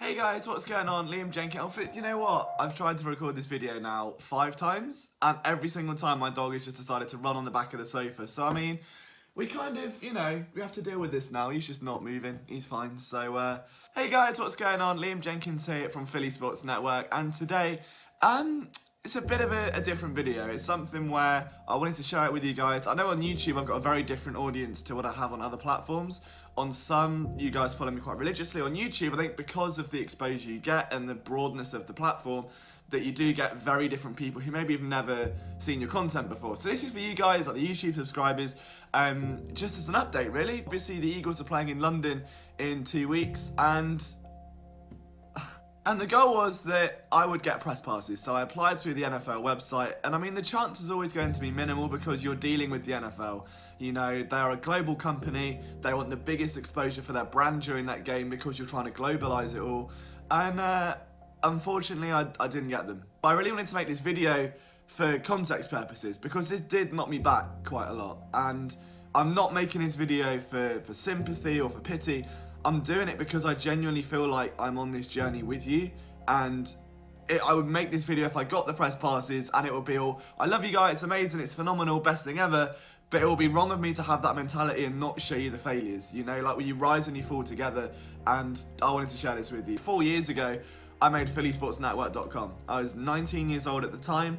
Hey guys, what's going on? Liam Jenkins. Do you know what? I've tried to record this video now 5 times, and every single time my dog has just decided to run on the back of the sofa. So, I mean, we kind of, we have to deal with this now. He's just not moving. He's fine. So, hey guys, what's going on? Liam Jenkins here from Philly Sports Network, and today, it's a bit of a different video. It's something where I wanted to share it with you guys. I know on YouTube I've got a very different audience to what I have on other platforms. On some, you guys follow me quite religiously. On YouTube, I think because of the exposure you get and the broadness of the platform, that you do get very different people who maybe have never seen your content before. So this is for you guys, like the YouTube subscribers, just as an update really. Obviously the Eagles are playing in London in 2 weeks, and the goal was that I would get press passes. So I applied through the NFL website, and I mean the chance was always going to be minimal because you're dealing with the NFL. You know, they're a global company, they want the biggest exposure for their brand during that game because you're trying to globalise it all. And unfortunately, I didn't get them. But I really wanted to make this video for context purposes because this did knock me back quite a lot. And I'm not making this video for sympathy or for pity. I'm doing it because I genuinely feel like I'm on this journey with you. And I would make this video if I got the press passes, and it would be all, I love you guys, it's amazing, it's phenomenal, best thing ever. But it will be wrong of me to have that mentality and not show you the failures, you know, like when you rise and you fall together. And I wanted to share this with you. 4 years ago, I made phillysportsnetwork.com. I was 19 years old at the time.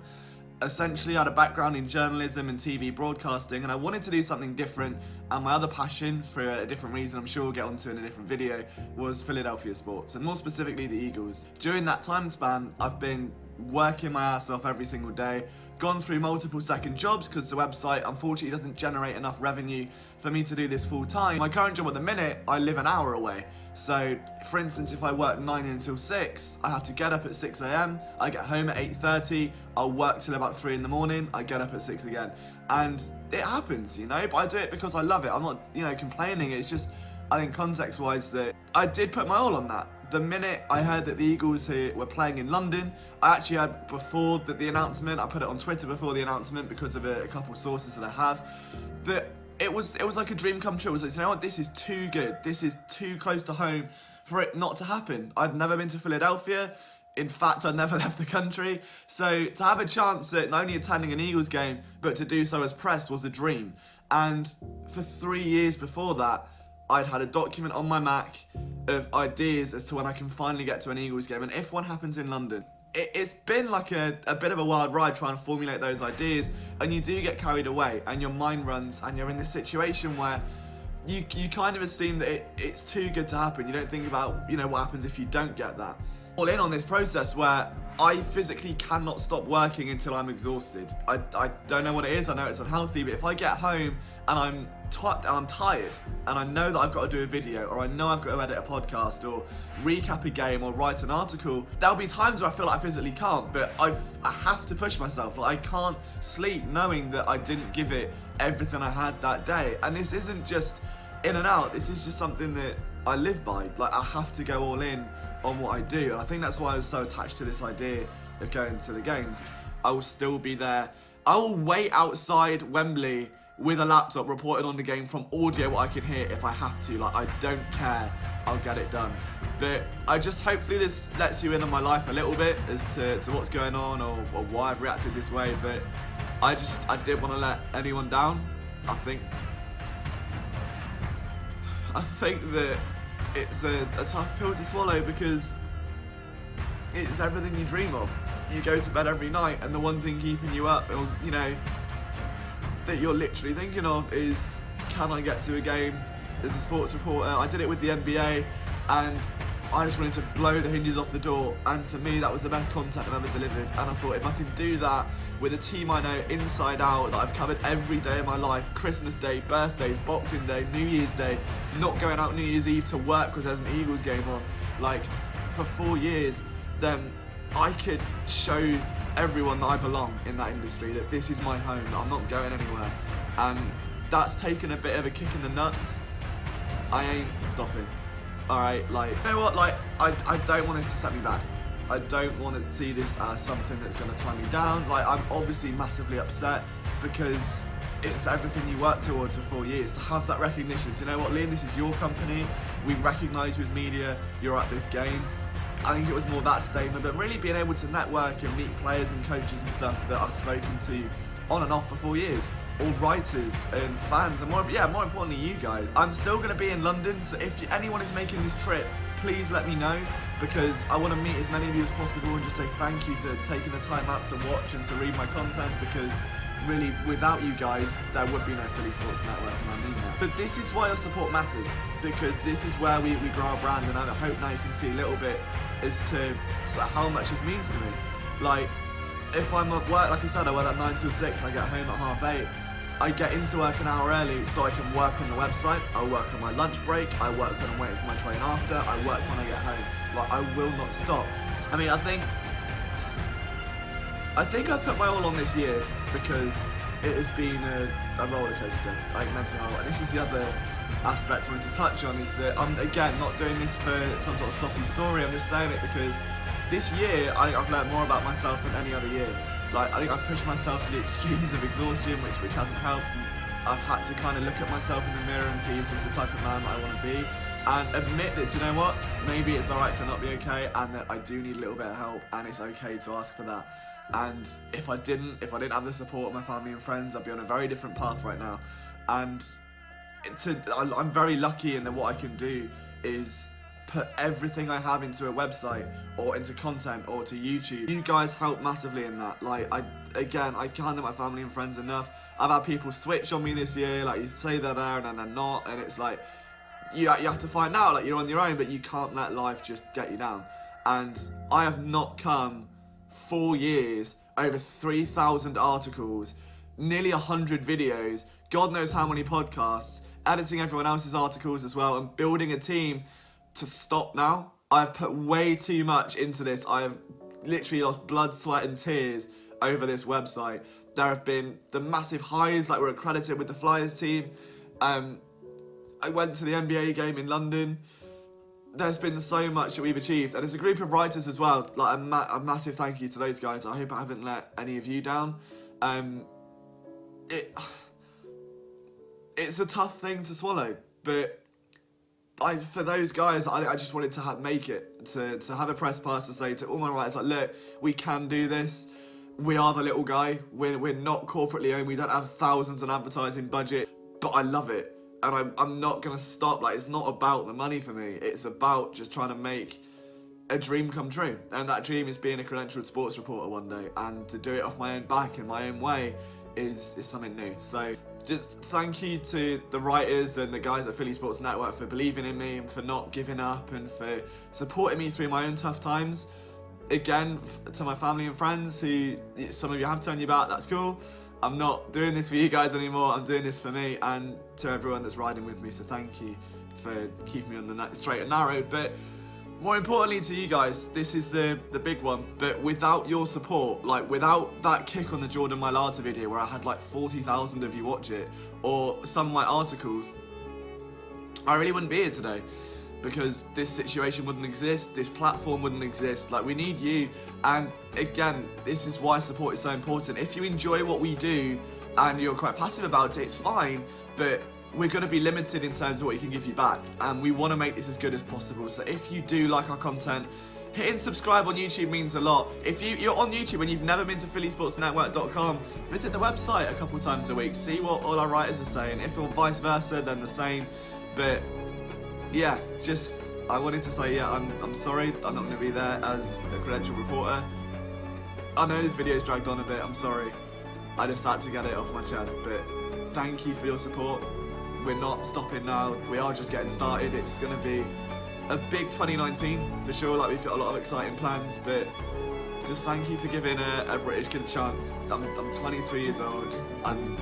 Essentially, I had a background in journalism and TV broadcasting, and I wanted to do something different. And my other passion, for a different reason I'm sure we'll get onto in a different video, was Philadelphia sports, and more specifically the Eagles. During that time span, I've been working my ass off every single day, gone through multiple second jobs because the website unfortunately doesn't generate enough revenue for me to do this full time. My current job at the minute, I live an hour away. So, for instance, if I work 9 until 6, I have to get up at 6 AM, I get home at 8:30, I'll work till about 3 in the morning, I get up at 6 again. And it happens, you know, but I do it because I love it. I'm not, complaining. It's just, I think context-wise, that I did put my all on that. The minute I heard that the Eagles were playing in London, I actually had, before the announcement, I put it on Twitter before the announcement because of a couple of sources that I have, that it was like a dream come true. It was like, you know what, this is too good. This is too close to home for it not to happen. I've never been to Philadelphia. In fact, I've never left the country. So to have a chance at not only attending an Eagles game, but to do so as press was a dream. And for 3 years before that, I'd had a document on my Mac of ideas as to when I can finally get to an Eagles game, and if one happens in London. It's been like a bit of a wild ride trying to formulate those ideas, and you do get carried away, and your mind runs, and you're in this situation where you kind of assume that it's too good to happen. You don't think about, what happens if you don't get that. All in on this process where I physically cannot stop working until I'm exhausted. I don't know what it is, I know it's unhealthy, but if I get home and I'm tired, and I know that I've got to do a video, or I know I've got to edit a podcast, or recap a game, or write an article, there'll be times where I feel like I physically can't, but I have to push myself. Like, I can't sleep knowing that I didn't give it everything I had that day. And this isn't just in and out, this is just something that I live by. Like, I have to go all in on what I do, and I think that's why I was so attached to this idea of going to the games. I will still be there. I will wait outside Wembley with a laptop reporting on the game from audio what I can hear if I have to. Like, I don't care, I'll get it done. But I just, hopefully this lets you in on my life a little bit as to what's going on, or why I've reacted this way. But I didn't want to let anyone down. I think that it's a tough pill to swallow because it's everything you dream of. You go to bed every night, and the one thing keeping you up, or, that you're literally thinking of is, can I get to a game as a sports reporter? I did it with the NBA, and I just wanted to blow the hinges off the door, and to me that was the best content I've ever delivered. And I thought, if I can do that with a team I know inside out, that I've covered every day of my life, Christmas Day, birthdays, Boxing Day, New Year's Day, not going out New Year's Eve to work because there's an Eagles game on, like, for 4 years, then I could show everyone that I belong in that industry, that this is my home, that I'm not going anywhere. And that's taken a bit of a kick in the nuts. I ain't stopping. Alright, like, you know what, like, I don't want this to set me back. I don't want to see this as something that's going to tie me down. Like, I'm obviously massively upset because it's everything you worked towards for 4 years. To have that recognition, do you know what, Liam, this is your company, we recognise you as media, you're at this game. I think it was more that statement, but really being able to network and meet players and coaches and stuff that I've spoken to on and off for 4 years, or writers and fans, and more importantly you guys. I'm still going to be in London, so if anyone is making this trip, please let me know, because I want to meet as many of you as possible and just say thank you for taking the time out to watch and to read my content, because really, without you guys, there would be no Philly Sports Network, and I mean that. But this is why your support matters, because this is where we grow our brand, and I hope now you can see a little bit as to how much this means to me. Like, if I'm at work, like I said, I work at 9 till 6, I get home at 8:30. I get into work an hour early so I can work on the website, I work on my lunch break, I work when I'm waiting for my train after, I work when I get home. Like, I will not stop. I mean, I think I put my all on this year because it has been a roller coaster, like mental health. And this is the other aspect I wanted to touch on, is that I'm, again, not doing this for some sort of soppy story, I'm just saying it because this year I've learned more about myself than any other year. Like, I think I've pushed myself to the extremes of exhaustion, which hasn't helped. I've had to kind of look at myself in the mirror and see is this the type of man that I want to be, and admit that, you know what, maybe it's alright to not be okay, and that I do need a little bit of help, and it's okay to ask for that. And if I didn't have the support of my family and friends, I'd be on a very different path right now. And I'm very lucky in that what I can do is put everything I have into a website or into content or to YouTube. You guys help massively in that. Like, I can't thank my family and friends enough. I've had people switch on me this year, like, you say they're there and then they're not, and it's like, you have to find out, like, you're on your own, but you can't let life just get you down. And I have not come 4 years, over 3,000 articles, nearly 100 videos, God knows how many podcasts, editing everyone else's articles as well, and building a team to stop now. I've put way too much into this. I have literally lost blood, sweat and tears over this website. There have been the massive highs, like we're accredited with the Flyers team. I went to the NBA game in London. There's been so much that we've achieved, and it's a group of writers as well. Like, a massive thank you to those guys. I hope I haven't let any of you down. It's a tough thing to swallow, but for those guys, I just wanted to make it, to have a press pass to say to all my writers, like, look, we can do this. We are the little guy. We're not corporately owned. We don't have thousands on advertising budget, but I love it. And I'm not going to stop. Like, it's not about the money for me. It's about just trying to make a dream come true. And that dream is being a credentialed sports reporter one day. And to do it off my own back in my own way is something new. So just thank you to the writers and the guys at Philly Sports Network for believing in me and for not giving up and for supporting me through my own tough times. Again, to my family and friends, who some of you have turned your back, that's cool. I'm not doing this for you guys anymore, I'm doing this for me, and to everyone that's riding with me, so thank you for keeping me on the straight and narrow. But more importantly to you guys, this is the big one, but without your support, like without that kick on the Jordan Mailata video where I had like 40,000 of you watch it, or some of my articles, I really wouldn't be here today. Because this situation wouldn't exist, this platform wouldn't exist. Like, we need you, and again, this is why support is so important. If you enjoy what we do and you're quite passive about it, it's fine, but we're going to be limited in terms of what you can give you back, and we want to make this as good as possible. So if you do like our content, hitting subscribe on YouTube means a lot. If you're on YouTube and you've never been to phillysportsnetwork.com, visit the website a couple times a week, see what all our writers are saying. If you're vice versa, then the same. But yeah, just, I wanted to say, yeah, I'm sorry, I'm not going to be there as a credentialed reporter. I know this video's dragged on a bit, I'm sorry. I just had to get it off my chest, but thank you for your support. We're not stopping now, we are just getting started. It's going to be a big 2019, for sure, like we've got a lot of exciting plans, but just thank you for giving a British kid a chance. I'm 23 years old, and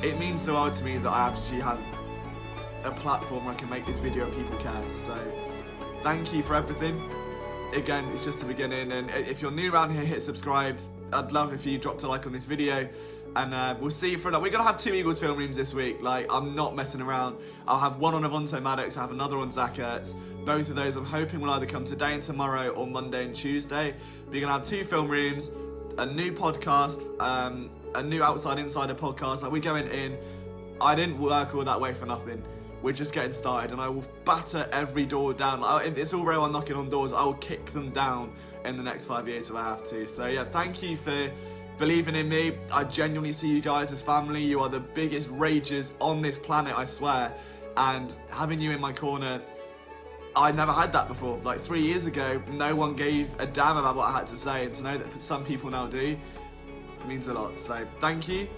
it means the world to me that I actually have a platform where I can make this video and people care. So thank you for everything. Again, it's just the beginning, and if you're new around here, hit subscribe. I'd love if you dropped a like on this video, and we'll see you for another. We're gonna have 2 Eagles film rooms this week. Like, I'm not messing around. I'll have one on Avonte Maddox, I have another on Zach Ertz. Both of those I'm hoping will either come today and tomorrow, or Monday and Tuesday. We're gonna have 2 film rooms, a new podcast, a new Outside Insider podcast. Like, we're going in. I didn't work all that way for nothing. we're just getting started, and I will batter every door down. It's all real, I'm knocking on doors. I will kick them down in the next 5 years if I have to. So yeah, thank you for believing in me. I genuinely see you guys as family. You are the biggest ragers on this planet, I swear. And having you in my corner, I never had that before. Like 3 years ago, no one gave a damn about what I had to say, and to know that some people now do, it means a lot. So thank you.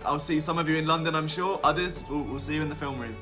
I'll see some of you in London, I'm sure. Others, we'll see you in the film room.